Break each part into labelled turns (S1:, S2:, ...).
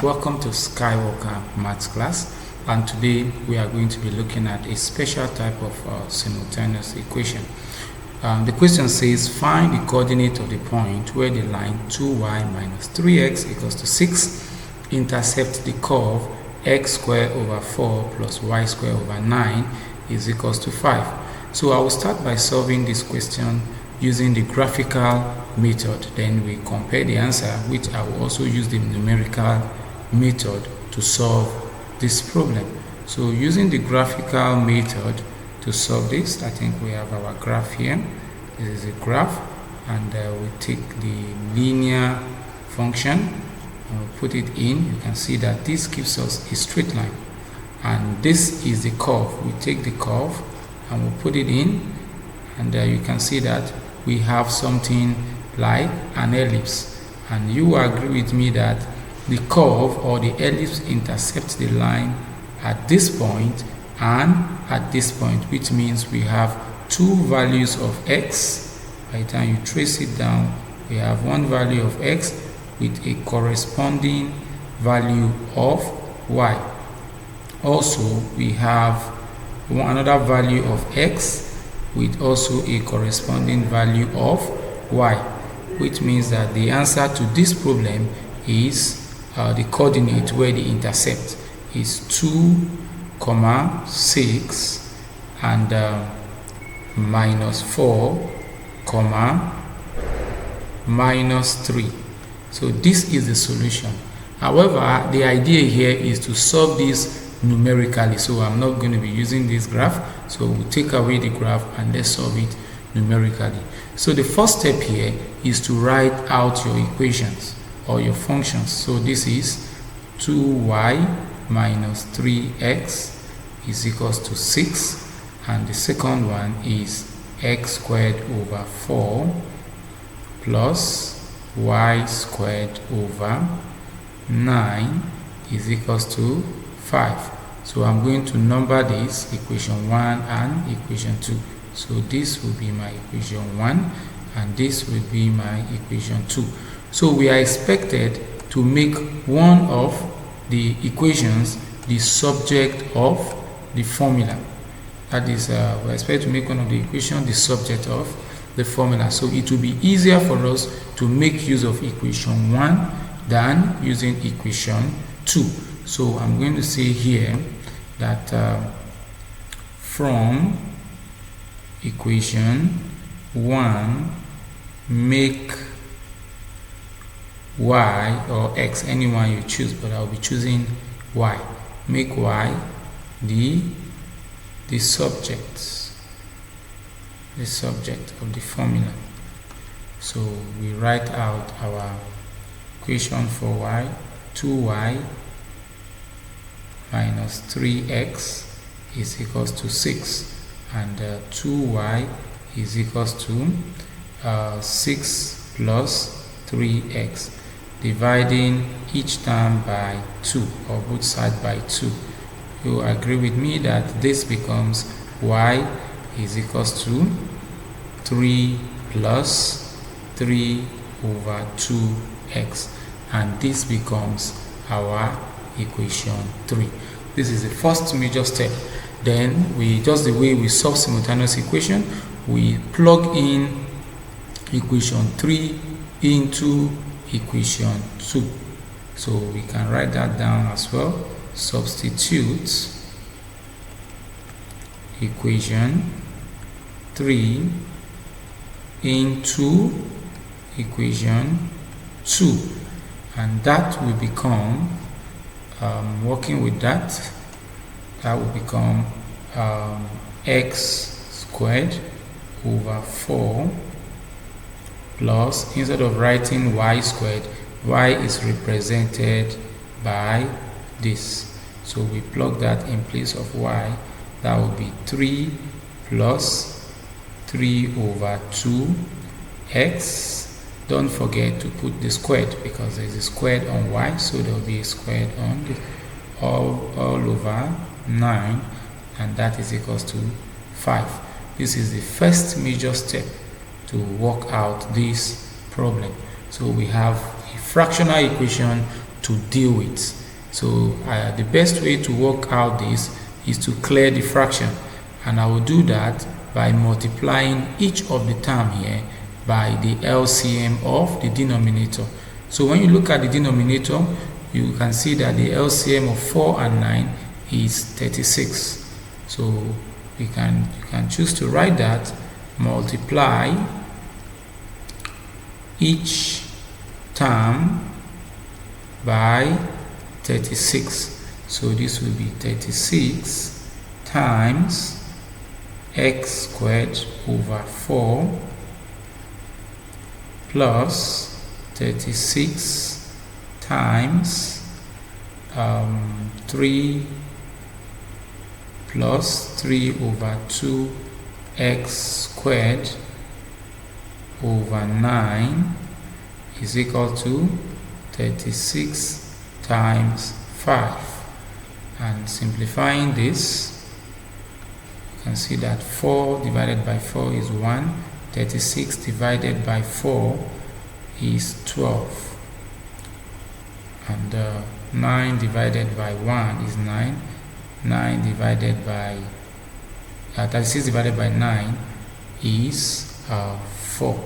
S1: Welcome to Skywalker Maths class, and today we are going to be looking at a special type of simultaneous equation. The question says find the coordinate of the point where the line 2y minus 3x equals to 6 intercepts the curve x squared over 4 plus y squared over 9 is equals to 5. So I will start by solving this question using the graphical method. Then we compare the answer, which I will also use the numerical method to solve this problem. So using the graphical method to solve this, I think we have our graph here. This is a graph, and we take the linear function and we put it in. You can see that this gives us a straight line, and this is the curve. We take the curve and we put it in, and you can see that we have something like an ellipse, and you agree with me that the curve or the ellipse intercepts the line at this point and at this point, which means we have two values of x. By the time you trace it down, we have one value of x with a corresponding value of y. Also, we have another value of x with also a corresponding value of y, which means that the answer to this problem is the coordinate where the intercept is 2, 6 and minus 4, minus 3. So this is the solution. However, the idea here is to solve this numerically, so I'm not going to be using this graph. So we'll take away the graph and let's solve it numerically. So the first step here is to write out your equations or your functions. So this is 2y minus 3x is equals to 6, and the second one is x squared over 4 plus y squared over 9 is equals to 5. So I'm going to number this equation 1 and equation 2. So this will be my equation 1 and this will be my equation 2. So we are expected to make one of the equations the subject of the formula. That is, we expect to make one of the equations the subject of the formula. So it will be easier for us to make use of equation 1 than using equation 2. So I'm going to say here that from equation 1 make y or x, anyone you choose, but I'll be choosing y. Make y the subject of the formula. So we write out our equation for y: 2y minus 3x is equals to 6, and 2y is equals to 6 plus 3x, dividing each term by 2 or both sides by 2. You agree with me that this becomes y is equals to 3 plus 3 over 2x, and this becomes our equation 3. This is the first major step. Then we, just the way we solve simultaneous equation, we plug in equation 3 into equation 2. So we can write that down as well. Substitute equation 3 into equation 2, and that will become working with that will become x squared over 4 plus, instead of writing y squared, y is represented by this. So we plug that in place of y. That will be 3 plus 3 over 2x. Don't forget to put the squared because there is a squared on y, so there will be a squared on the all over 9, and that is equals to 5. This is the first major step to work out this problem. So we have a fractional equation to deal with. So the best way to work out this is to clear the fraction, and I will do that by multiplying each of the term here by the LCM of the denominator. So when you look at the denominator, you can see that the LCM of 4 and 9 is 36. So you can choose to write that, multiply each term by 36. So this will be 36 times x squared over 4 plus 36 times 3 plus 3 over 2 x squared over 9 is equal to 36 times 5. And simplifying this, you can see that 4 divided by 4 is 1, 36 divided by 4 is 12, and 9 divided by 1 is 9, 9 divided by 36 divided by 9 is 4.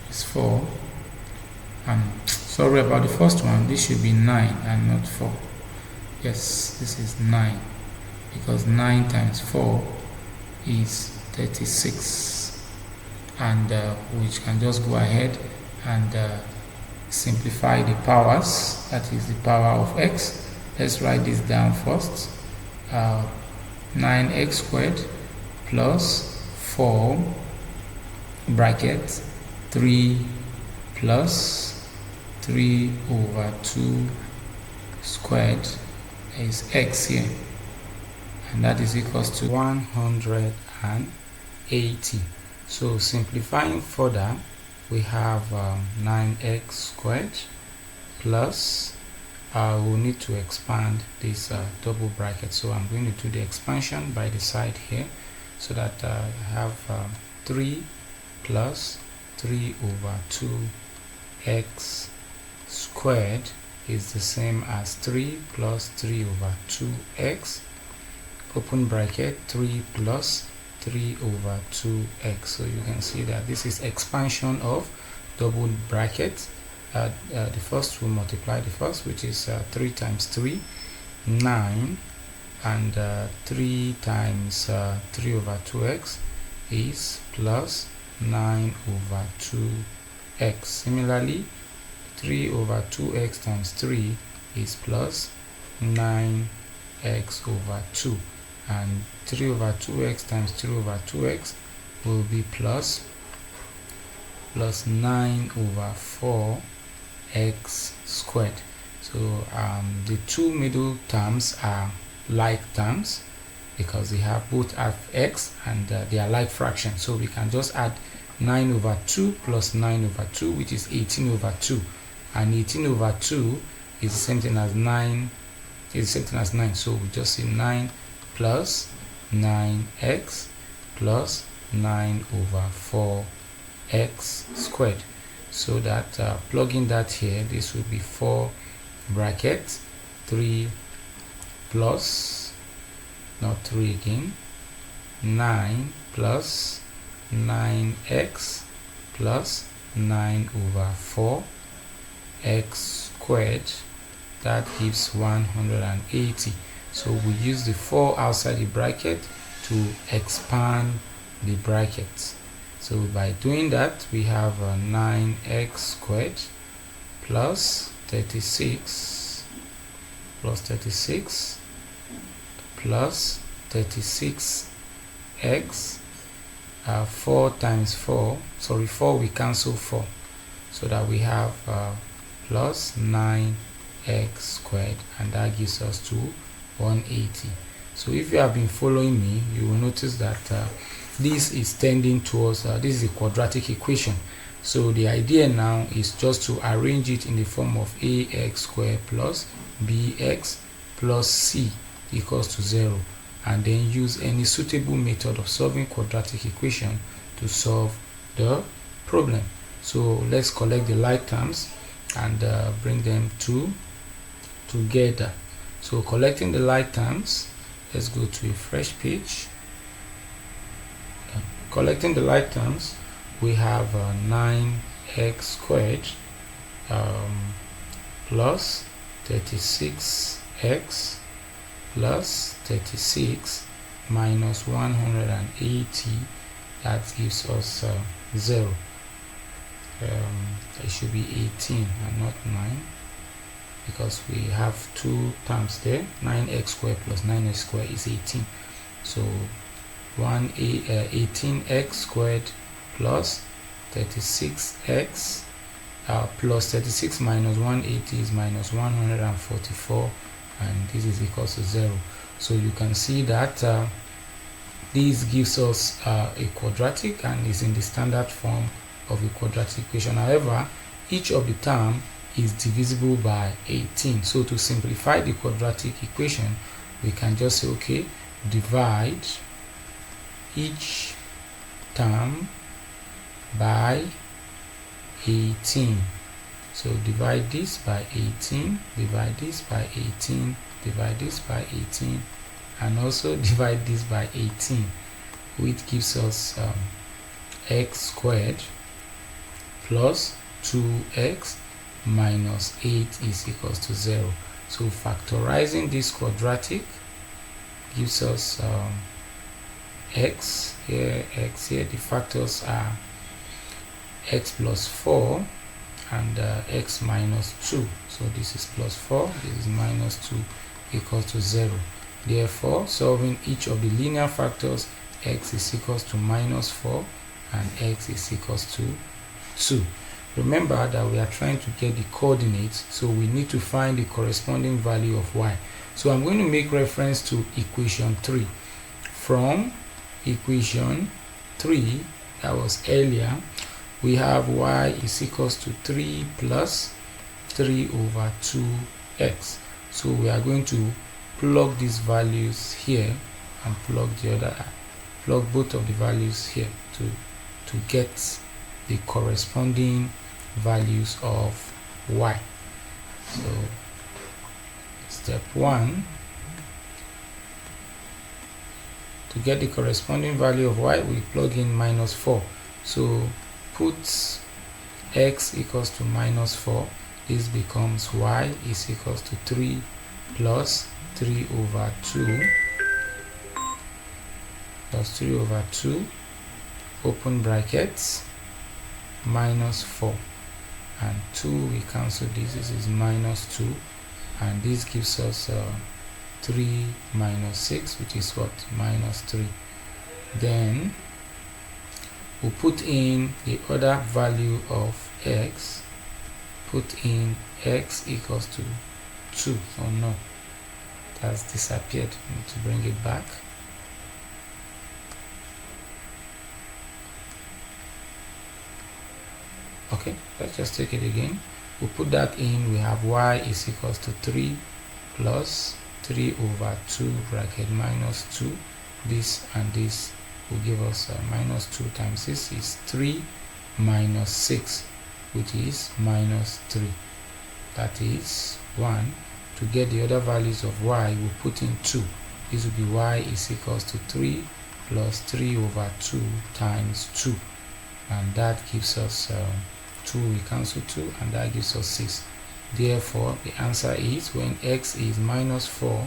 S1: It's 4. And sorry about the first one, this should be 9 and not 4. Yes, this is 9, because 9 times 4 is 36. And we can just go ahead and simplify the powers. That is the power of x. Let's write this down first. 9x squared plus 4 bracket 3 plus 3 over 2 squared is x here, and that is equals to 180. So simplifying further, we have 9x squared plus we'll need to expand this double bracket, so I'm going to do the expansion by the side here, so that I have 3 plus 3 over 2x squared is the same as 3 plus 3 over 2x, open bracket, 3 plus 3 over 2x. So you can see that this is expansion of double bracket. The first will multiply the first, which is 3 times 3, 9, and 3 times 3 over 2x is plus 9 over 2x. Similarly, 3 over 2x times 3 is plus 9x over 2, and 3 over 2x times 3 over 2x will be plus 9 over 4 x squared. So the two middle terms are like terms because they have both have x and they are like fractions. So we can just add 9 over 2 plus 9 over 2, which is 18 over 2, and 18 over 2 is the same thing as 9. It's the same thing as 9. So we just say 9 plus 9x plus 9 over 4x squared. So that plugging that here, this will be 4 bracket 3 plus, not 3 again, 9 plus 9x plus 9 over 4 x squared. That gives 180. So we use the 4 outside the bracket to expand the bracket. So by doing that, we have 9x squared plus 36 plus 36 plus 36x, 4 times 4, sorry, 4 we cancel 4, so that we have plus 9x squared, and that gives us to 180. So if you have been following me, you will notice that this is tending towards this is a quadratic equation. So the idea now is just to arrange it in the form of ax squared plus bx plus c equals to 0, and then use any suitable method of solving quadratic equation to solve the problem. So let's collect the like terms. and bring them together. So collecting the like terms, let's go to a fresh page. Collecting the like terms, we have 9x squared plus 36x plus 36 minus 180. That gives us 0. It should be 18 and not 9, because we have two terms there. 9x squared plus 9x squared is 18. So 18x squared plus 36x plus 36 minus 180 is minus 144, and this is equal to 0. So you can see that this gives us a quadratic and is in the standard form of a quadratic equation. However, each of the term is divisible by 18. So to simplify the quadratic equation, we can just say, okay, divide each term by 18. So divide this by 18, divide this by 18, divide this by 18, and also divide this by 18, which gives us x squared plus 2x minus 8 is equals to 0. So factorizing this quadratic gives us x here, the factors are x plus 4 and x minus 2. So this is plus 4, this is minus 2, equals to 0. Therefore, solving each of the linear factors, x is equals to minus 4 and x is equals to 2. Remember that we are trying to get the coordinates, so we need to find the corresponding value of y. So I'm going to make reference to equation 3. From equation 3 that was earlier, we have y is equals to 3 plus 3 over 2x. So we are going to plug these values here and plug both of the values here to get the corresponding values of y. So step 1, to get the corresponding value of y, we plug in minus 4. So put x equals to minus 4. This becomes y is equals to 3 plus 3 over 2 plus 3 over 2, open brackets, minus 4, and 2, we cancel this is minus 2, and this gives us 3 minus 6, which is what? Minus 3. Then we put in the other value of x, put in x equals to 2. Oh no, it has disappeared. I need to bring it back. Okay, let's just take it again. We put that in, we have y is equals to 3 plus 3 over 2 bracket minus 2. This and this will give us minus 2 times this is 3 minus 6, which is minus 3. That is 1. To get the other values of y, we put in 2. This will be y is equals to 3 plus 3 over 2 times 2. And that gives us 2, we cancel 2, and that gives us 6. Therefore, the answer is when x is minus 4,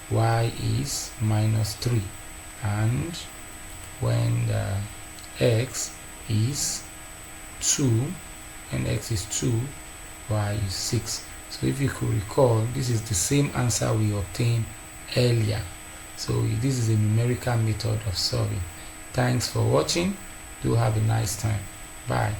S1: y is minus 3. And when x is 2, and x is 2, y is 6. So if you could recall, this is the same answer we obtained earlier. So this is a numerical method of solving. Thanks for watching. Do have a nice time. Bye.